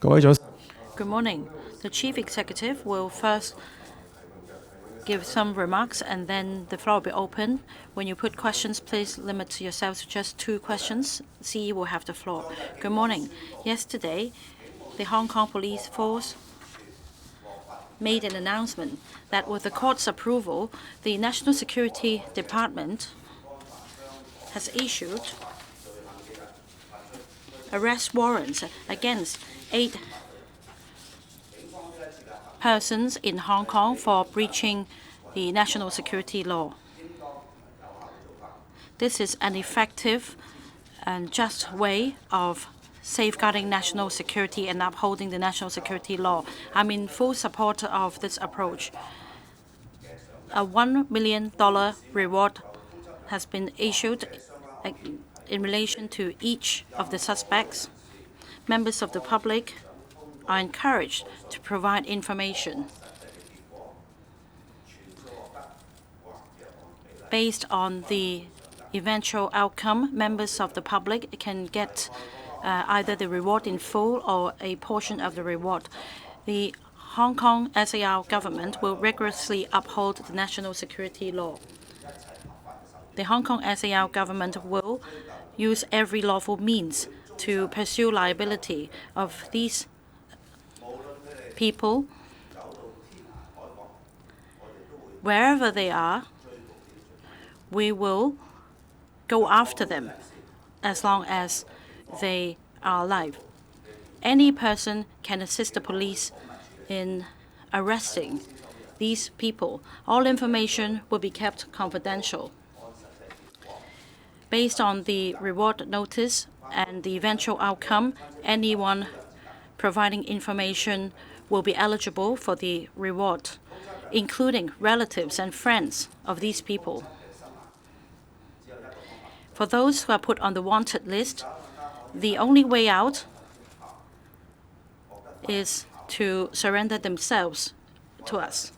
Good morning. The Chief Executive will first give some remarks, and then the floor will be open. When you put questions, please limit yourselves to just 2 questions. CEO will have the floor. Good morning. Yesterday, the Hong Kong Police Force made an announcement that with the court's approval, the National Security Department has issued arrest warrants against 8 persons in Hong Kong for breaching the national security law. This is an effective and just way of safeguarding national security and upholding the national security law. I'm in full support of this approach. A $1 million reward has been issued in relation to each of the suspects. Members of the public are encouraged to provide information. Based on the eventual outcome, members of the public can get either the reward in full or a portion of the reward. The Hong Kong SAR government will rigorously uphold the national security law. The Hong Kong SAR government will use every lawful means to pursue liability of these people. Wherever they are, we will go after them as long as they are alive. Any person can assist the police in arresting these people. All information will be kept confidential. Based on the reward notice and the eventual outcome, anyone providing information will be eligible for the reward, including relatives and friends of these people. For those who are put on the wanted list, the only way out is to surrender themselves to us.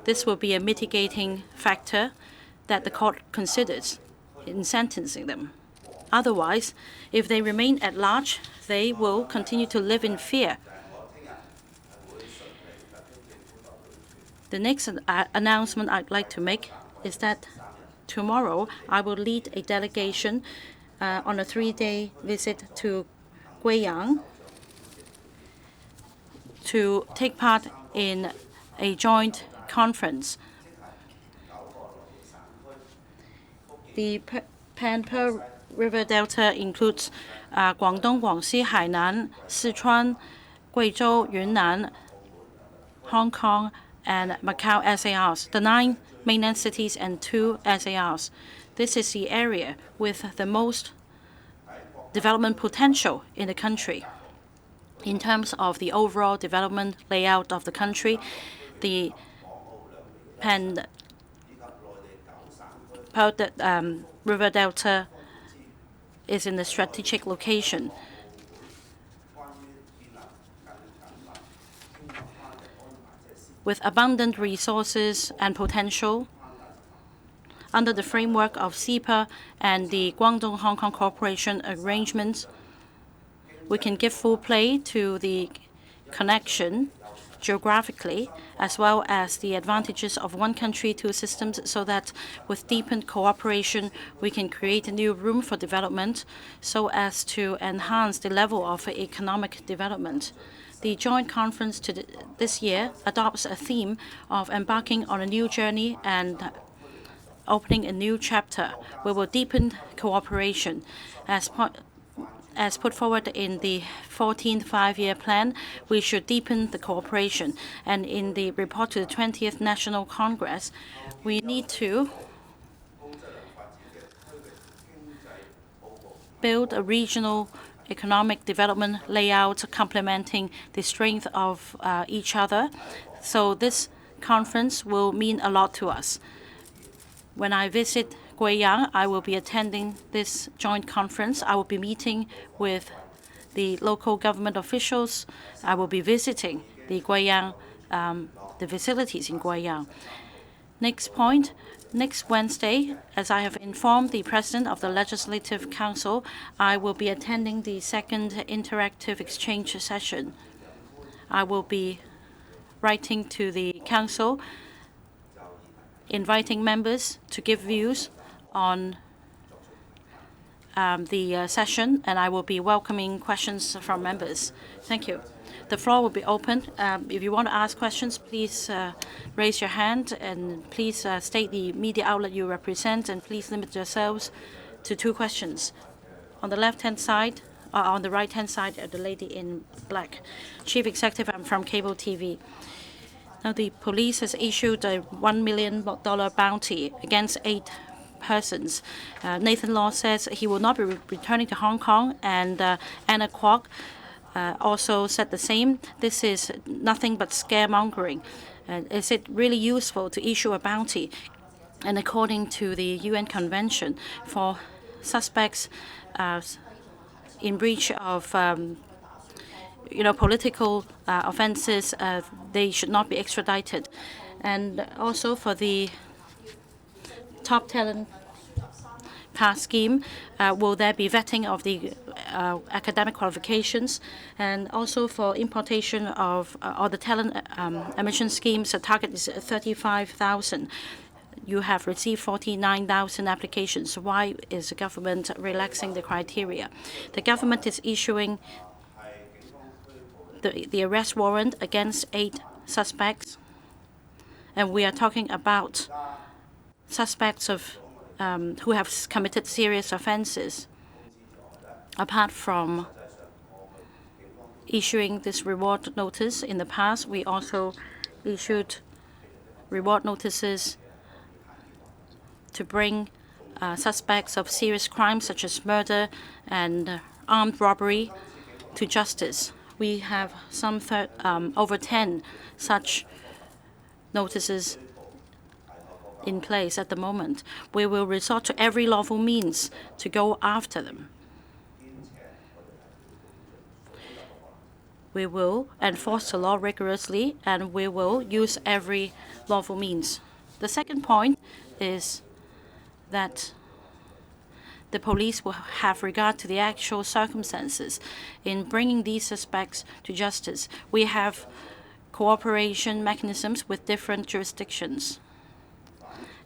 This will be a mitigating factor that the court considers in sentencing them. Otherwise, if they remain at large, they will continue to live in fear. The next announcement I'd like to make is that tomorrow I will lead a delegation on a 3-day visit to Guiyang to take part in a joint conference. The Pan-Pearl River Delta includes Guangdong, Guangxi, Hainan, Sichuan, Guizhou, Yunnan, Hong Kong, and Macau SARs, the 9 mainland cities and 2 SARs. This is the area with the most development potential in the country. In terms of the overall development layout of the country, the Pan-Pearl River Delta is in a strategic location. With abundant resources and potential, under the framework of CEPA and the Guangdong-Hong Kong Cooperation Arrangements, we can give full play to the connection geographically, as well as the advantages of one country, 2 systems, so that with deepened cooperation, we can create a new room for development so as to enhance the level of economic development. The joint conference this year adopts a theme of embarking on a new journey and opening a new chapter. We will deepen cooperation. As put forward in the 14th Five-Year Plan, we should deepen the cooperation. And in the report to the 20th National Congress, we need to build a regional economic development layout complementing the strength of each other. So this conference will mean a lot to us. When I visit Guiyang, I will be attending this joint conference. I will be meeting with the local government officials. I will be visiting the Guiyang, the facilities in Guiyang. Next point, next Wednesday, as I have informed the President of the Legislative Council, I will be attending the second interactive exchange session. I will be writing to the Council, inviting members to give views on the session, and I will be welcoming questions from members. Thank you. The floor will be open. If you want to ask questions, please raise your hand, and please state the media outlet you represent, and please limit yourselves to 2 questions. On the left-hand side, on the right-hand side, the lady in black. Chief Executive, I'm from Cable TV. Now, the police has issued a $1 million bounty against 8 persons. Nathan Law says he will not be returning to Hong Kong, and Anna Kwok also said the same. This is nothing but scaremongering. Is it really useful to issue a bounty? And according to the UN Convention, for suspects in breach of political offenses, they should not be extradited. And also for the top talent pass scheme, will there be vetting of the academic qualifications? And also for importation of or the talent admission schemes, the target is 35,000. You have received 49,000 applications. Why is the government relaxing the criteria? The government is issuing the arrest warrant against 8 suspects, and we are talking about suspects of who have committed serious offenses. Apart from issuing this reward notice in the past, we also issued reward notices to bring suspects of serious crimes such as murder and armed robbery to justice. We have some over 10 such notices in place at the moment. We will resort to every lawful means to go after them. We will enforce the law rigorously, and we will use every lawful means. The second point is that the police will have regard to the actual circumstances in bringing these suspects to justice. We have cooperation mechanisms with different jurisdictions.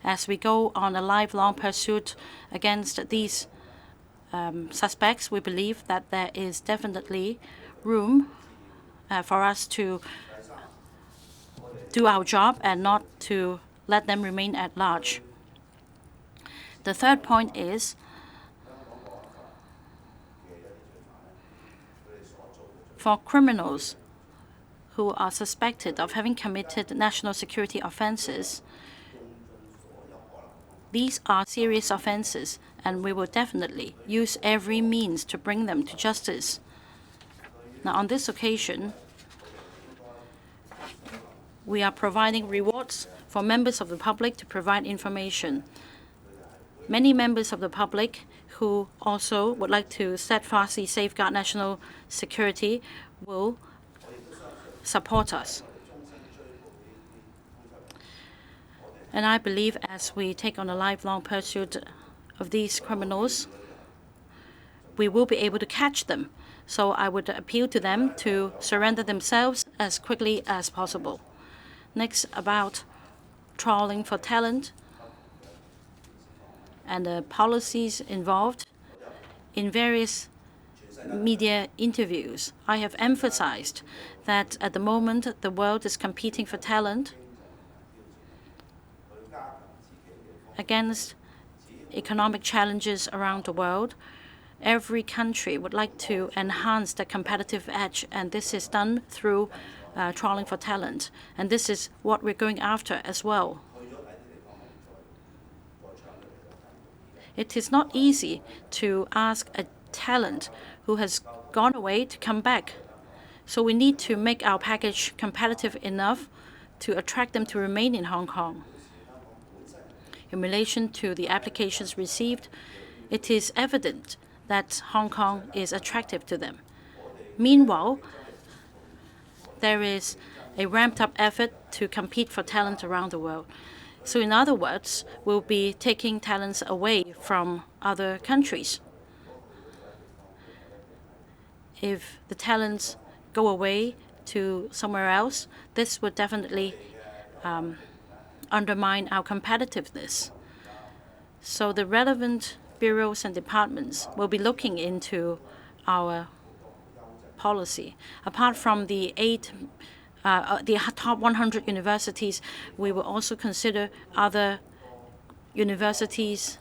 As we go on a lifelong pursuit against these suspects, we believe that there is definitely room for us to do our job and not to let them remain at large. The third point is for criminals who are suspected of having committed national security offenses. These are serious offenses, and we will definitely use every means to bring them to justice. Now, on this occasion, we are providing rewards for members of the public to provide information. Many members of the public who also would like to steadfastly safeguard national security will support us. And I believe as we take on a lifelong pursuit of these criminals, we will be able to catch them. So I would appeal to them to surrender themselves as quickly as possible. Next, about trawling for talent and the policies involved. In various media interviews, I have emphasized that at the moment the world is competing for talent against economic challenges around the world. Every country would like to enhance the competitive edge, and this is done through trawling for talent. And this is what we're going after as well. It is not easy to ask a talent who has gone away to come back. So we need to make our package competitive enough to attract them to remain in Hong Kong. In relation to the applications received, it is evident that Hong Kong is attractive to them. Meanwhile, there is a ramped-up effort to compete for talent around the world. So in other words, we'll be taking talents away from other countries. If the talents go away to somewhere else, this would definitely undermine our competitiveness. So the relevant bureaus and departments will be looking into our policy. Apart from the top 100 universities, we will also consider other universities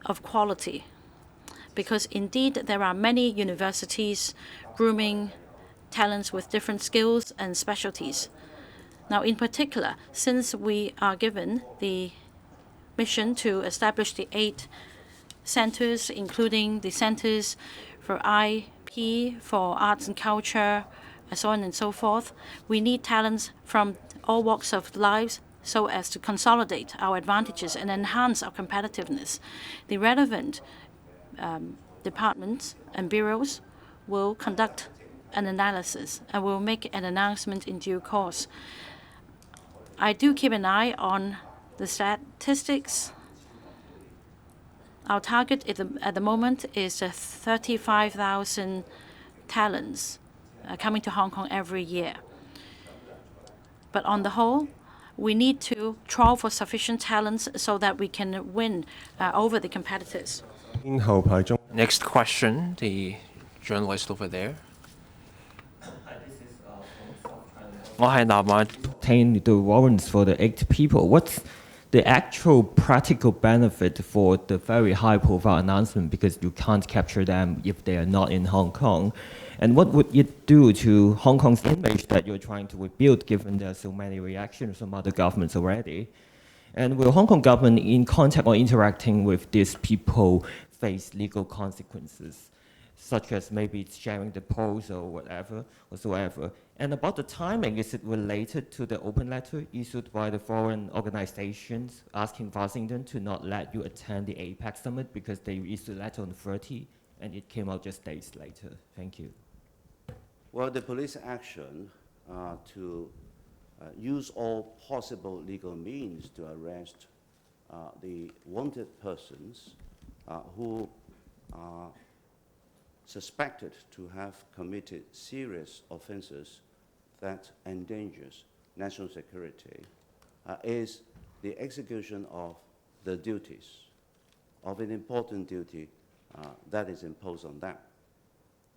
of quality, because indeed there are many universities grooming talents with different skills and specialties. Now, in particular, since we are given the mission to establish the 8 centers, including the centers for IP, for arts and culture, and so on and so forth, we need talents from all walks of lives so as to consolidate our advantages and enhance our competitiveness. The relevant departments and bureaus will conduct an analysis and will make an announcement in due course. I do keep an eye on the statistics. Our target at the moment is 35,000 talents coming to Hong Kong every year. But on the whole, we need to trawl for sufficient talents so that we can win over the competitors. Next question, the journalist over there. Obtain the warrants for the 8 people. What's the actual practical benefit for the very high-profile announcement, because you can't capture them if they are not in Hong Kong? And what would it do to Hong Kong's image that you're trying to rebuild, given there are so many reactions from other governments already? And will Hong Kong government, in contact or interacting with these people, face legal consequences, such as maybe sharing the polls or whatever, whatsoever? And about the timing, is it related to the open letter issued by the foreign organizations asking Washington to not let you attend the APEC summit because they issued a letter on the 30th and it came out just days later? Thank you. Well, the police action to use all possible legal means to arrest the wanted persons who are suspected to have committed serious offenses that endangers national security is the execution of the duties, of an important duty that is imposed on them.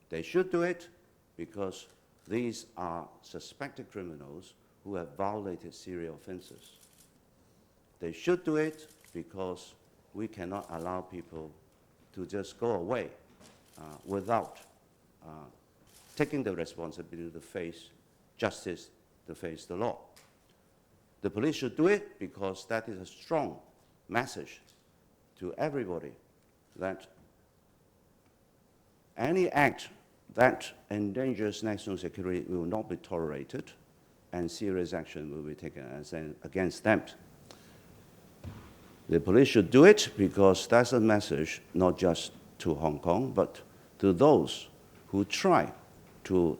They should do it because these are suspected criminals who have violated serious offenses. They should do it because we cannot allow people to just go away without taking the responsibility to face justice, to face the law. The police should do it because that is a strong message to everybody that any act that endangers national security will not be tolerated and serious action will be taken against them. The police should do it because that's a message not just to Hong Kong, but to those who try to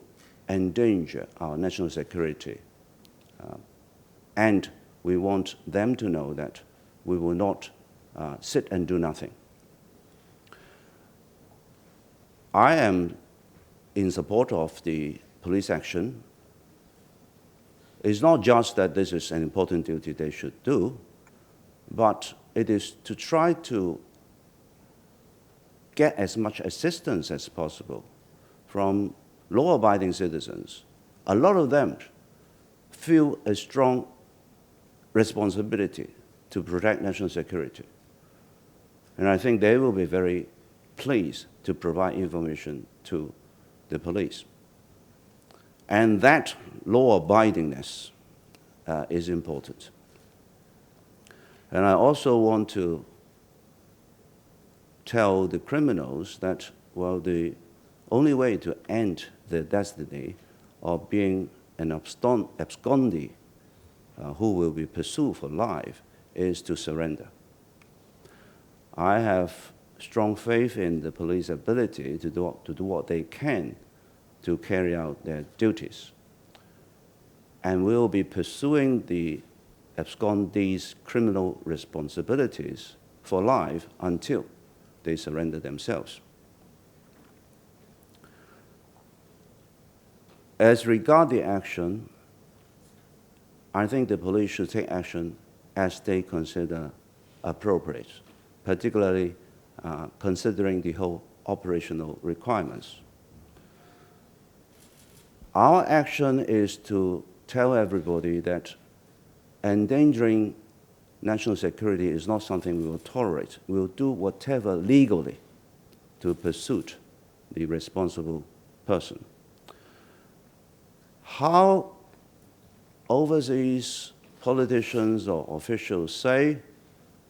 endanger our national security. And we want them to know that we will not sit and do nothing. I am in support of the police action. It's not just that this is an important duty they should do, but it is to try to get as much assistance as possible from law-abiding citizens. A lot of them feel a strong responsibility to protect national security. And I think they will be very pleased to provide information to the police. And that law-abidingness is important. And I also want to tell the criminals that, well, the only way to end their destiny of being an abscondee who will be pursued for life is to surrender. I have strong faith in the police ability to do what they can to carry out their duties. And we'll be pursuing the abscond these criminal responsibilities for life until they surrender themselves. As regard the action, I think the police should take action as they consider appropriate, particularly considering the whole operational requirements. Our action is to tell everybody that endangering national security is not something we will tolerate. We will do whatever legally to pursue the responsible person. How overseas politicians or officials say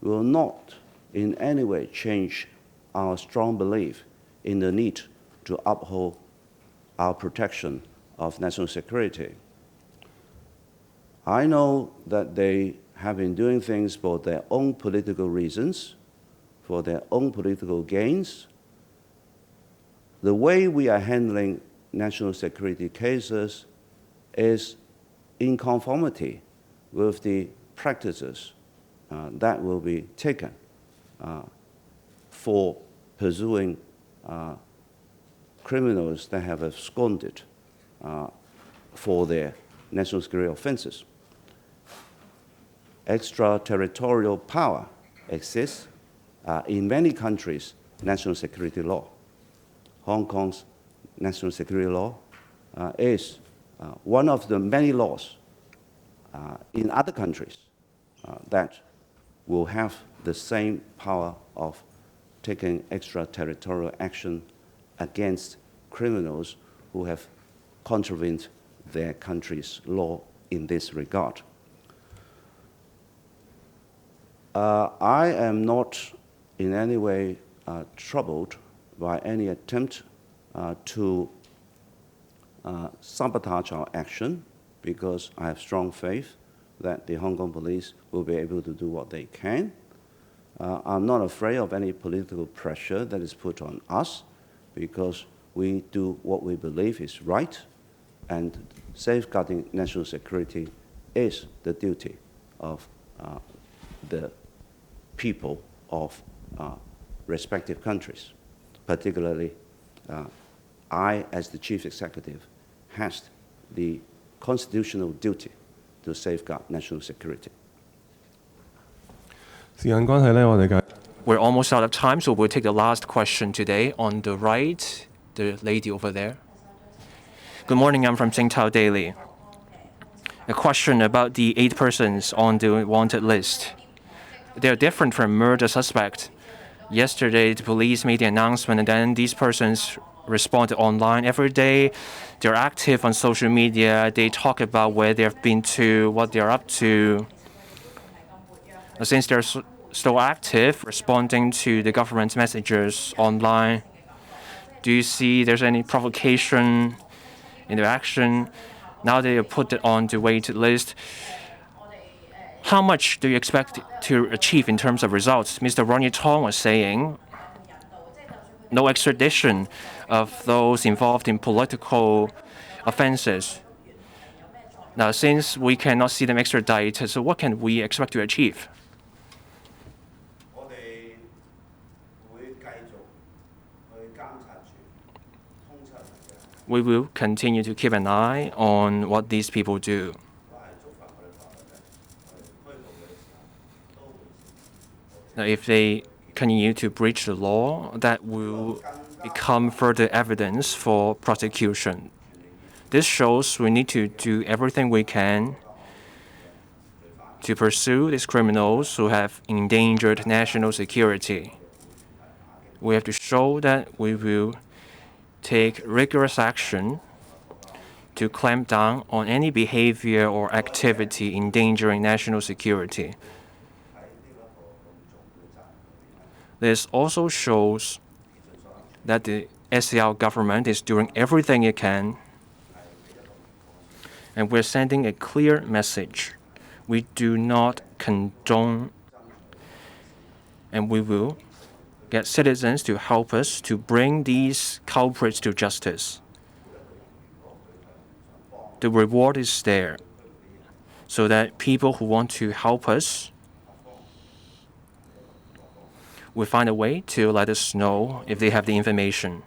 will not in any way change our strong belief in the need to uphold our protection of national security. I know that they have been doing things for their own political reasons, for their own political gains. The way we are handling national security cases is in conformity with the practices that will be taken for pursuing criminals that have absconded for their national security offenses. Extraterritorial power exists in many countries' national security law. Hong Kong's national security law is one of the many laws in other countries that will have the same power of taking extraterritorial action against criminals who have contravened their country's law in this regard. I am not in any way troubled by any attempt to sabotage our action, because I have strong faith that the Hong Kong police will be able to do what they can. I'm not afraid of any political pressure that is put on us, because we do what we believe is right, and safeguarding national security is the duty of the people of respective countries. Particularly, I, as the Chief Executive, has the constitutional duty to safeguard national security. We're almost out of time, so we'll take the last question today. On the right, the lady over there. Good morning, I'm from Tsingtao Daily. A question about the 8 persons on the wanted list. They're different from murder suspect. Yesterday, the police made the announcement, and then these persons responded online every day. They're active on social media. They talk about where they've been to, what they're up to. Since they're still active, responding to the government's messages online, do you see there's any provocation in their action? Now they have put it on the waited list. How much do you expect to achieve in terms of results? Mr. Ronnie Tong was saying no extradition of those involved in political offenses. Now, since we cannot see them extradited, so what can we expect to achieve? We will continue to keep an eye on what these people do. Now, if they continue to breach the law, that will become further evidence for prosecution. This shows we need to do everything we can to pursue these criminals who have endangered national security. We have to show that we will take rigorous action to clamp down on any behavior or activity endangering national security. This also shows that the SAR government is doing everything it can, and we're sending a clear message. We do not condone, and we will get citizens to help us to bring these culprits to justice. The reward is there. so that people who want to help us will find a way to let us know if they have the information.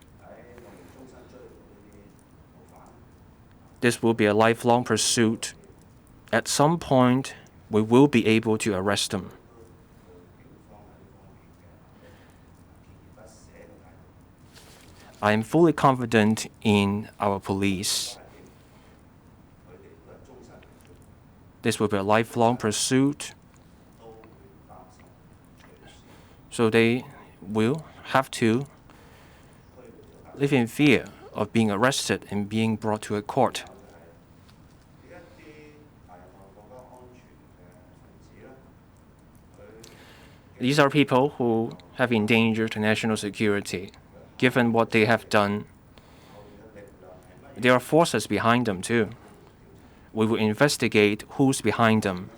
This will be a lifelong pursuit. At some point, we will be able to arrest them. I am fully confident in our police. This will be a lifelong pursuit, so they will have to live in fear of being arrested and being brought to a court. These are people who have endangered national security. Given what they have done, there are forces behind them too. We will investigate who's behind them.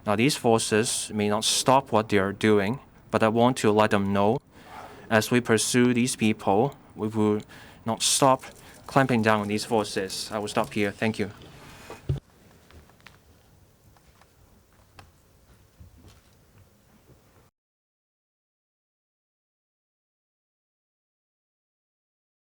Now, these forces may not stop what they are doing, but I want to let them know as we pursue these people, we will not stop clamping down on these forces. I will stop here. Thank you.